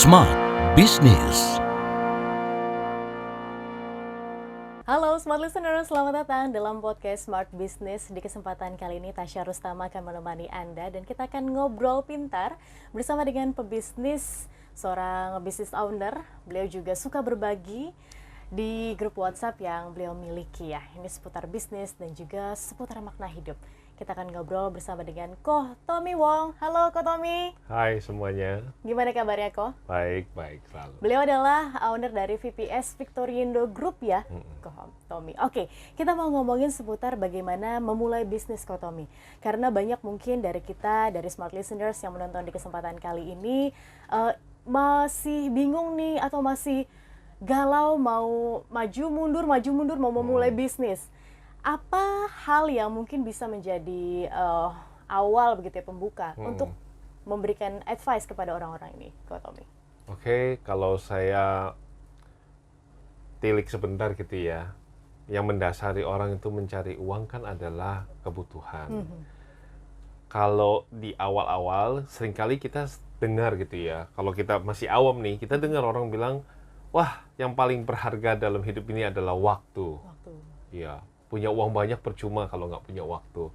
Smart Business. Halo Smart Listener, selamat datang dalam podcast Smart Business. Di kesempatan kali ini Tasya Rustama akan menemani Anda dan kita akan ngobrol pintar bersama dengan pebisnis, seorang business owner. Beliau juga suka berbagi di grup WhatsApp yang beliau miliki ya. Ini seputar bisnis dan juga seputar makna hidup. Kita akan ngobrol bersama dengan Ko Tommy Wong. Halo Ko Tommy. Hai semuanya. Gimana kabarnya Ko? Baik selalu. Beliau adalah owner dari VPS Victorindo Group ya, Ko Tommy. Oke, kita mau ngomongin seputar bagaimana memulai bisnis Ko Tommy. Karena banyak mungkin dari kita, dari Smart Listeners yang menonton di kesempatan kali ini masih bingung nih atau masih galau mau maju mundur mau memulai bisnis. Apa hal yang mungkin bisa menjadi awal begitu ya, pembuka untuk memberikan advice kepada orang-orang ini, Ko Tommy? Oke, kalau saya tilik sebentar gitu ya, yang mendasari orang itu mencari uang kan adalah kebutuhan. Kalau di awal-awal seringkali kita dengar gitu ya, kalau kita masih awam nih, kita dengar orang bilang, wah yang paling berharga dalam hidup ini adalah waktu. Iya. Punya uang banyak percuma kalau nggak punya waktu.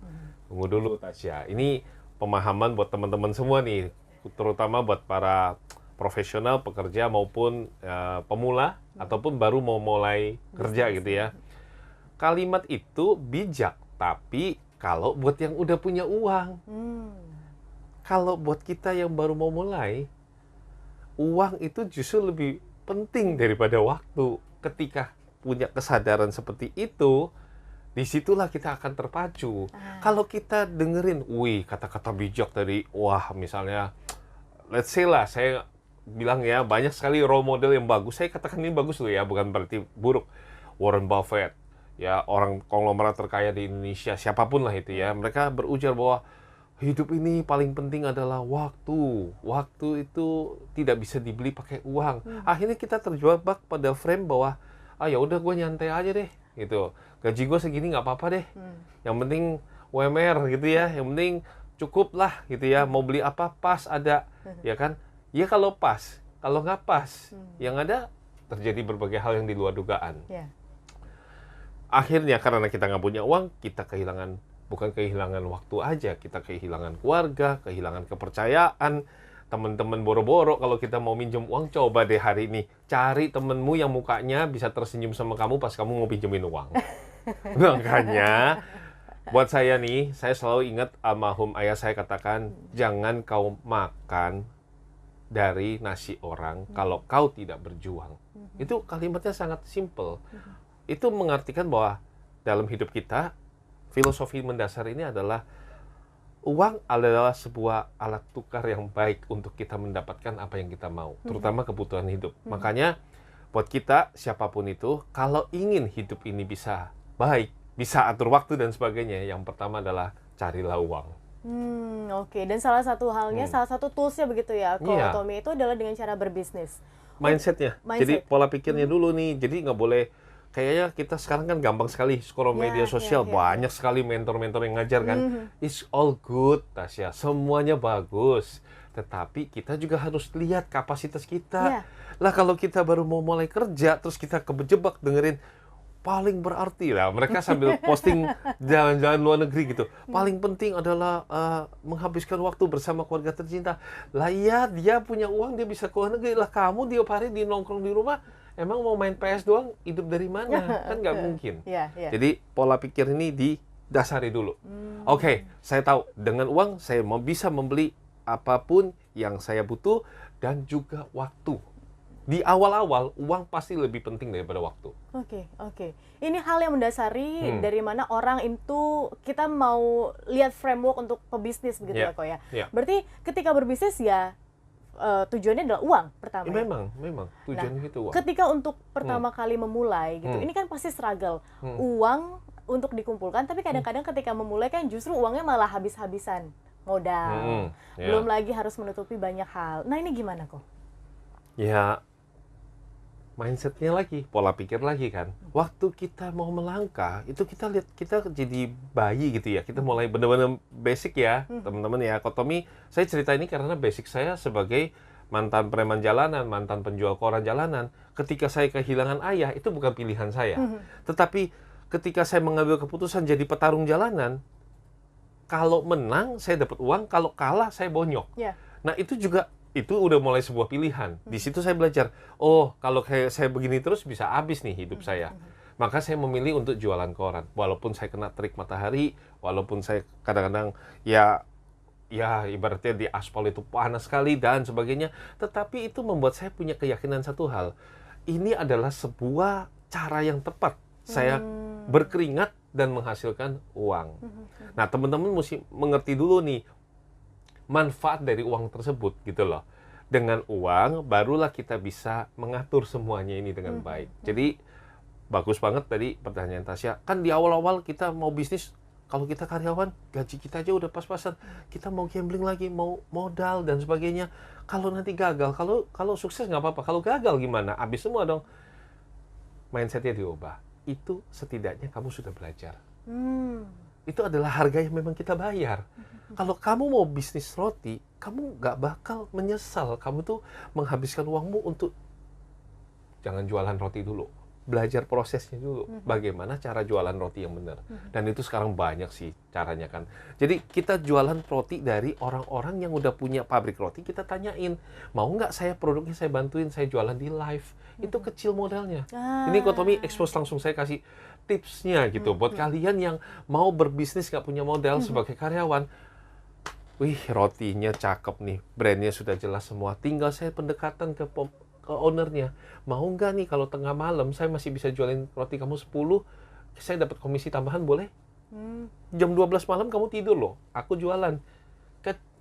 Tunggu dulu Tasya. Ini pemahaman buat teman-teman semua nih, terutama buat para profesional, pekerja maupun pemula ataupun baru mau mulai kerja gitu ya. Kalimat itu bijak, tapi kalau buat yang udah punya uang. Kalau buat kita yang baru mau mulai, uang itu justru lebih penting daripada waktu. Ketika punya kesadaran seperti itu, disitulah kita akan terpacu. Kalau kita dengerin, kata-kata bijak dari, misalnya, let's say lah, saya bilang ya, banyak sekali role model yang bagus. Saya katakan ini bagus loh ya, bukan berarti buruk. Warren Buffett, ya orang konglomerat terkaya di Indonesia, siapapun lah itu ya, mereka berujar bahwa hidup ini paling penting adalah waktu. Waktu itu tidak bisa dibeli pakai uang. Akhirnya kita terjebak pada frame bahwa, ya udah gue nyantai aja deh. Gitu, gaji gue segini nggak apa-apa deh, yang penting UMR gitu ya, yang penting cukup lah gitu ya, mau beli apa pas ada, ya kan, ya kalau pas, kalau nggak pas, yang ada terjadi berbagai hal yang di luar dugaan. Akhirnya karena kita nggak punya uang, kita bukan kehilangan waktu aja, kita kehilangan keluarga, kehilangan kepercayaan. Teman-teman boro-boro kalau kita mau minjem uang, coba deh hari ini cari temenmu yang mukanya bisa tersenyum sama kamu pas kamu mau pinjemin uang. Makanya buat saya nih, saya selalu ingat almarhum ayah saya katakan, jangan kau makan dari nasi orang kalau kau tidak berjuang. Itu kalimatnya sangat simple. Itu mengartikan bahwa dalam hidup kita, filosofi mendasar ini adalah uang adalah sebuah alat tukar yang baik untuk kita mendapatkan apa yang kita mau, terutama kebutuhan hidup. Makanya buat kita, siapapun itu, kalau ingin hidup ini bisa baik, bisa atur waktu dan sebagainya, yang pertama adalah carilah uang. Oke. Dan salah satu halnya, salah satu toolsnya begitu ya, Tommy, itu adalah dengan cara berbisnis. Mindsetnya, jadi pola pikirnya dulu nih, jadi nggak boleh. Kayaknya kita sekarang kan gampang sekali scroll media sosial, banyak sekali mentor-mentor yang ngajar kan. It's all good, Tasya. Semuanya bagus. Tetapi kita juga harus lihat kapasitas kita. Lah kalau kita baru mau mulai kerja, terus kita kejebak dengerin, paling berarti lah. Mereka sambil posting jalan-jalan luar negeri gitu. Paling penting adalah menghabiskan waktu bersama keluarga tercinta. Lah iya, dia punya uang, dia bisa ke luar negeri. Lah kamu tiap hari di nongkrong di rumah, emang mau main PS doang, hidup dari mana? Kan nggak mungkin. Jadi pola pikir ini didasari dulu. Oke, saya tahu dengan uang saya bisa membeli apapun yang saya butuh dan juga waktu. Di awal-awal uang pasti lebih penting daripada waktu. Oke. Ini hal yang mendasari dari mana orang itu kita mau lihat framework untuk pebisnis begitu ya, Ko ya. Berarti ketika berbisnis ya tujuannya adalah uang pertama. Memang tujuannya itu uang. Ketika untuk pertama kali memulai gitu, ini kan pasti struggle. Uang untuk dikumpulkan, tapi kadang-kadang ketika memulai kan justru uangnya malah habis-habisan modal. Belum lagi harus menutupi banyak hal. Nah ini gimana kok? Ya, mindsetnya lagi, pola pikir lagi kan. Waktu kita mau melangkah, itu kita lihat, kita jadi bayi gitu ya. Kita mulai benar-benar basic ya, teman-teman ya. Ko Tommy, saya cerita ini karena basic saya sebagai mantan preman jalanan, mantan penjual koran jalanan, ketika saya kehilangan ayah, itu bukan pilihan saya. Tetapi ketika saya mengambil keputusan jadi petarung jalanan, kalau menang saya dapat uang, kalau kalah saya bonyok. Ya. Nah itu juga, itu udah mulai sebuah pilihan. Di situ saya belajar, oh kalau kayak saya begini terus bisa habis nih hidup saya. Maka saya memilih untuk jualan koran. Walaupun saya kena terik matahari, walaupun saya kadang-kadang ya ibaratnya di aspal itu panas sekali dan sebagainya. Tetapi itu membuat saya punya keyakinan satu hal. Ini adalah sebuah cara yang tepat. Saya berkeringat dan menghasilkan uang. Nah teman-teman mesti mengerti dulu nih, manfaat dari uang tersebut gitu loh. Dengan uang barulah kita bisa mengatur semuanya ini dengan baik. Jadi bagus banget tadi pertanyaan Tasya. Kan di awal-awal kita mau bisnis, kalau kita karyawan, gaji kita aja udah pas-pasan. Kita mau gambling lagi, mau modal dan sebagainya. Kalau nanti gagal, kalau sukses nggak apa-apa. Kalau gagal gimana? Habis semua dong. Mindsetnya diubah. Itu setidaknya kamu sudah belajar. Itu adalah harga yang memang kita bayar. Kalau kamu mau bisnis roti, kamu nggak bakal menyesal. Kamu tuh menghabiskan uangmu untuk jangan jualan roti dulu. Belajar prosesnya dulu. Bagaimana cara jualan roti yang benar. Dan itu sekarang banyak sih caranya kan. Jadi kita jualan roti dari orang-orang yang udah punya pabrik roti. Kita tanyain, mau nggak saya produknya saya bantuin, saya jualan di live. Itu kecil modalnya. Ini Kotomi expose langsung saya kasih tipsnya gitu. Buat kalian yang mau berbisnis nggak punya modal sebagai karyawan. Wih, rotinya cakep nih. Brandnya sudah jelas semua. Tinggal saya pendekatan ke ownernya. Mau nggak nih kalau tengah malam saya masih bisa jualin roti kamu 10, saya dapat komisi tambahan boleh? Jam 12 malam kamu tidur loh, aku jualan.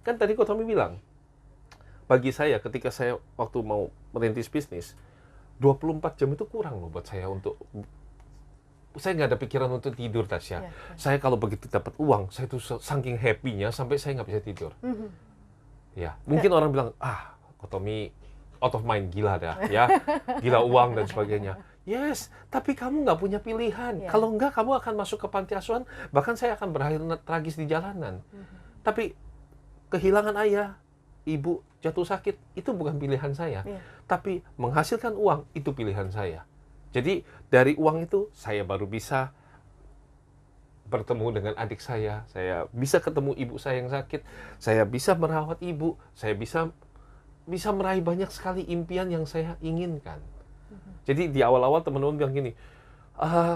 Kan tadi Kotomi bilang, bagi saya ketika saya waktu mau merintis bisnis, 24 jam itu kurang loh buat saya untuk, saya nggak ada pikiran untuk tidur, Tasya. Saya kalau begitu dapat uang, saya tuh saking happy-nya sampai saya nggak bisa tidur. Ya, mungkin orang bilang, Kotomi out of mind, gila dah, ya, gila uang dan sebagainya. Yes, tapi kamu nggak punya pilihan. Kalau nggak, kamu akan masuk ke panti asuhan, bahkan saya akan berakhir tragis di jalanan. Tapi kehilangan ayah, ibu jatuh sakit, itu bukan pilihan saya. Tapi menghasilkan uang, itu pilihan saya. Jadi dari uang itu, saya baru bisa bertemu dengan adik saya bisa ketemu ibu saya yang sakit, saya bisa merawat ibu, saya bisa meraih banyak sekali impian yang saya inginkan. Jadi di awal-awal teman-teman bilang gini,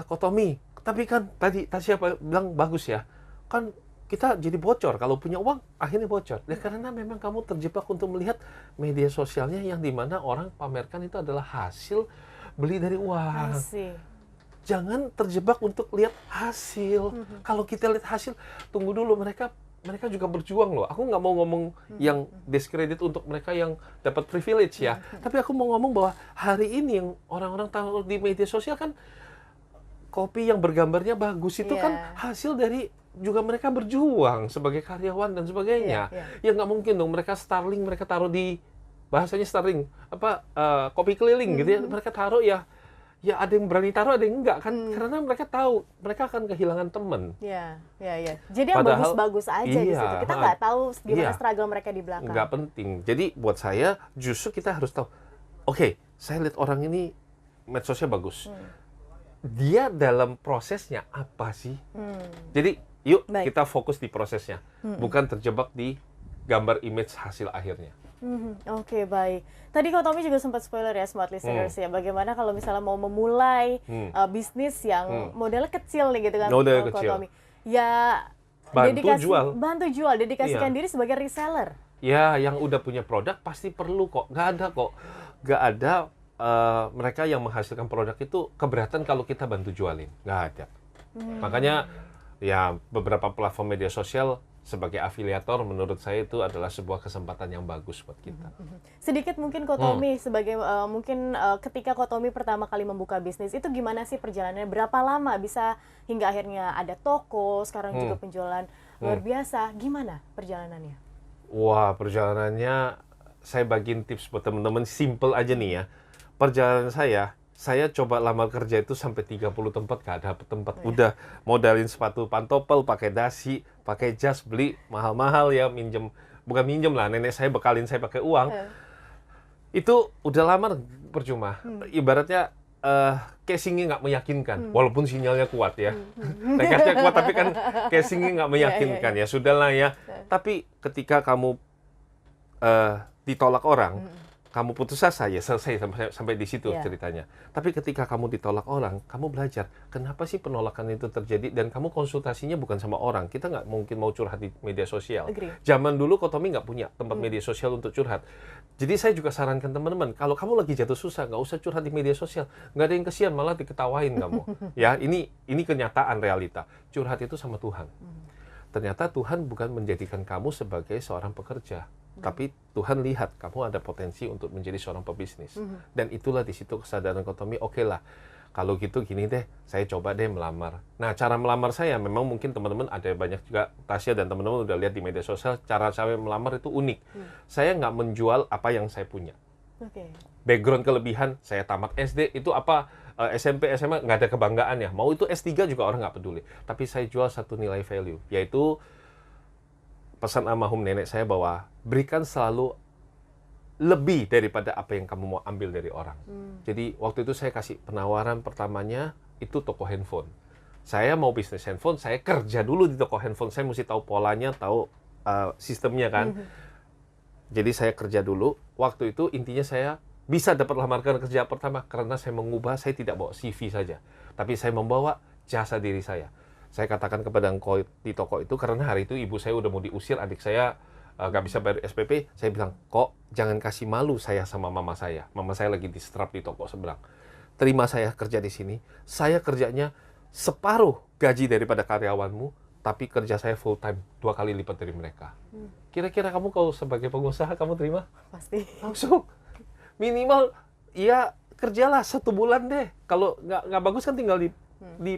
Kotomi, tapi kan tadi Tasya bilang bagus ya, kan kita jadi bocor, kalau punya uang akhirnya bocor. Ya karena memang kamu terjebak untuk melihat media sosialnya yang dimana orang pamerkan itu adalah hasil beli dari uang. Jangan terjebak untuk lihat hasil. Kalau kita lihat hasil, tunggu dulu, mereka juga berjuang loh. Aku nggak mau ngomong yang diskredit untuk mereka yang dapat privilege ya. Tapi aku mau ngomong bahwa hari ini yang orang-orang tahu di media sosial kan, kopi yang bergambarnya bagus itu kan hasil dari juga mereka berjuang sebagai karyawan dan sebagainya. Ya nggak mungkin dong mereka Starling, mereka taruh di, bahasanya Starling, kopi keliling gitu ya. Mereka taruh ya ada yang berani taruh, ada yang enggak kan, karena mereka tahu mereka akan kehilangan teman. Jadi yang bagus-bagus aja di situ. Kita nggak tahu gimana struggle mereka di belakang. Nggak penting. Jadi buat saya justru kita harus tahu. Oke, saya lihat orang ini medsosnya bagus. Dia dalam prosesnya apa sih? Jadi yuk kita fokus di prosesnya, bukan terjebak di gambar image hasil akhirnya. Oke, baik. Tadi Kotomi juga sempat spoiler ya, smart listeners ya. Bagaimana kalau misalnya mau memulai bisnis yang modelnya kecil nih gitu kan, Kotomi. Ya, bantu jual, dedikasikan diri sebagai reseller. Ya, yang udah punya produk pasti perlu kok. Nggak ada mereka yang menghasilkan produk itu keberatan kalau kita bantu jualin. Nggak ada. Makanya ya beberapa platform media sosial sebagai afiliator menurut saya itu adalah sebuah kesempatan yang bagus buat kita. Sedikit mungkin Kotomi sebagai ketika Kotomi pertama kali membuka bisnis itu gimana sih perjalanannya? Berapa lama bisa hingga akhirnya ada toko, sekarang juga penjualan luar biasa. Gimana perjalanannya? Wah, perjalanannya saya bagiin tips buat teman-teman, simple aja nih ya. Perjalanan saya coba lamar kerja itu sampai 30 tempat, gak dapet tempat. Udah modalin sepatu pantopel, pakai dasi, pakai jas, beli mahal-mahal ya, bukan minjem lah, nenek saya bekalin saya pakai uang. Itu udah lamar percuma. Ibaratnya casingnya nggak meyakinkan, walaupun sinyalnya kuat ya. Tekasnya kuat tapi kan casingnya nggak meyakinkan. Ya sudahlah ya. Tapi ketika kamu ditolak orang, kamu putus asa, ya selesai sampai di situ ceritanya. Tapi ketika kamu ditolak orang, kamu belajar kenapa sih penolakan itu terjadi, dan kamu konsultasinya bukan sama orang. Kita nggak mungkin mau curhat di media sosial. Agree. Zaman dulu Kotomi nggak punya tempat media sosial untuk curhat. Jadi saya juga sarankan teman-teman, kalau kamu lagi jatuh susah, nggak usah curhat di media sosial. Nggak ada yang kesian, malah diketawain kamu. Ya, ini kenyataan realita. Curhat itu sama Tuhan. Ternyata Tuhan bukan menjadikan kamu sebagai seorang pekerja. Tapi Tuhan lihat kamu ada potensi untuk menjadi seorang pebisnis. Dan itulah di situ kesadaran Kotomi, oke lah, kalau gitu gini deh, saya coba deh melamar. Nah, cara melamar saya memang mungkin teman-teman ada banyak juga, Tasya dan teman-teman udah lihat di media sosial, cara saya melamar itu unik. Saya nggak menjual apa yang saya punya. Background kelebihan, saya tamat SD, itu apa, SMP, SMA, nggak ada kebanggaan ya. Mau itu S3 juga orang nggak peduli. Tapi saya jual satu nilai value, yaitu pesan almarhum nenek saya bahwa berikan selalu lebih daripada apa yang kamu mau ambil dari orang. Jadi waktu itu saya kasih penawaran pertamanya itu toko handphone. Saya mau bisnis handphone, saya kerja dulu di toko handphone. Saya mesti tahu polanya, tahu sistemnya kan. Jadi saya kerja dulu. Waktu itu intinya saya bisa dapat lamaran kerja pertama karena saya mengubah, saya tidak bawa CV saja, tapi saya membawa jasa diri saya. Saya katakan kepada engkau di toko itu, karena hari itu ibu saya udah mau diusir, adik saya nggak bisa bayar SPP. Saya bilang, kok jangan kasih malu saya sama mama saya. Mama saya lagi distrap di toko seberang. Terima saya kerja di sini. Saya kerjanya separuh gaji daripada karyawanmu, tapi kerja saya full time, 2 kali lipat dari mereka. Kira-kira kamu kalau sebagai pengusaha, kamu terima? Pasti. Langsung. Minimal, ya kerjalah 1 bulan deh. Kalau nggak bagus kan tinggal di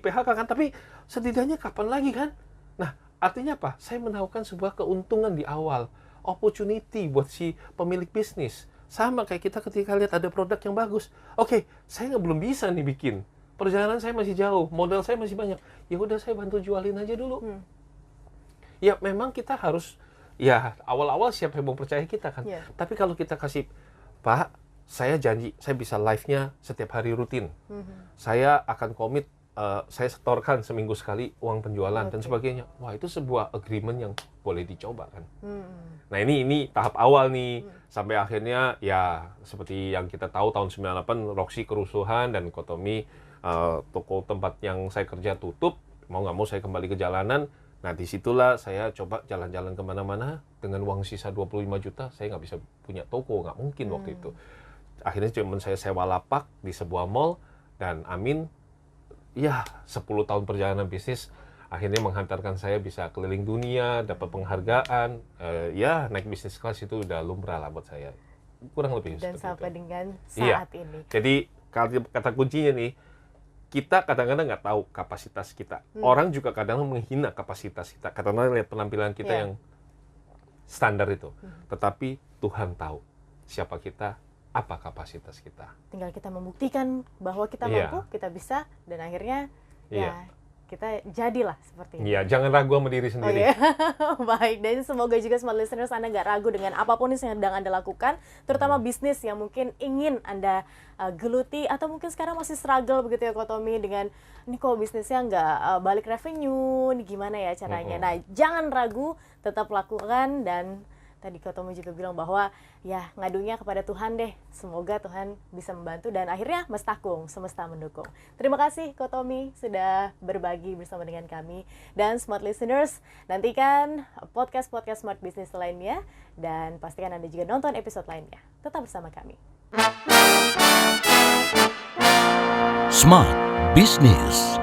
PHK kan, tapi setidaknya kapan lagi kan? Nah, artinya apa? Saya menawarkan sebuah keuntungan di awal, opportunity buat si pemilik bisnis. Sama kayak kita ketika lihat ada produk yang bagus. Oke, saya belum bisa nih bikin. Perjalanan saya masih jauh, modal saya masih banyak. Ya udah, saya bantu jualin aja dulu. Ya memang kita harus, ya awal-awal siapa yang mau percaya kita kan? Tapi kalau kita kasih, Pak, saya janji, saya bisa live-nya setiap hari rutin. Saya akan komit, saya setorkan seminggu sekali uang penjualan dan sebagainya. Wah, itu sebuah agreement yang boleh dicoba kan. Nah, ini tahap awal nih. Sampai akhirnya ya seperti yang kita tahu tahun 98 Roxy kerusuhan dan Kotomi, toko tempat yang saya kerja tutup. Mau nggak mau saya kembali ke jalanan. Nah, disitulah saya coba jalan-jalan kemana-mana dengan uang sisa 25 juta. Saya nggak bisa punya toko, nggak mungkin waktu itu. Akhirnya cuma saya sewa lapak di sebuah mall, dan amin, ya 10 tahun perjalanan bisnis akhirnya menghantarkan saya bisa keliling dunia, dapat penghargaan, ya naik bisnis kelas itu udah lumrah lah buat saya, kurang lebih dan seperti sampai itu. dengan saat ini. Jadi kata kuncinya nih, kita kadang-kadang nggak tahu kapasitas kita. Orang juga kadang menghina kapasitas kita, kadang-kadang lihat penampilan kita yang standar itu. Tetapi Tuhan tahu siapa kita, apa kapasitas kita. Tinggal kita membuktikan bahwa kita mampu, kita bisa, dan akhirnya ya kita jadilah seperti ini. Iya, jangan ragu sama diri sendiri. Baik, dan semoga juga smart listeners Anda nggak ragu dengan apapun yang sedang Anda lakukan, terutama bisnis yang mungkin ingin Anda geluti, atau mungkin sekarang masih struggle begitu ya Kotomi, dengan ini kok bisnisnya nggak balik revenue, ini gimana ya caranya. Nah, jangan ragu, tetap lakukan, dan tadi Kotomi juga bilang bahwa ya ngadunya kepada Tuhan deh. Semoga Tuhan bisa membantu, dan akhirnya mestakung, semesta mendukung. Terima kasih Kotomi sudah berbagi bersama dengan kami. Dan smart listeners, nantikan podcast-podcast smart business lainnya, dan pastikan Anda juga nonton episode lainnya. Tetap bersama kami. Smart Business.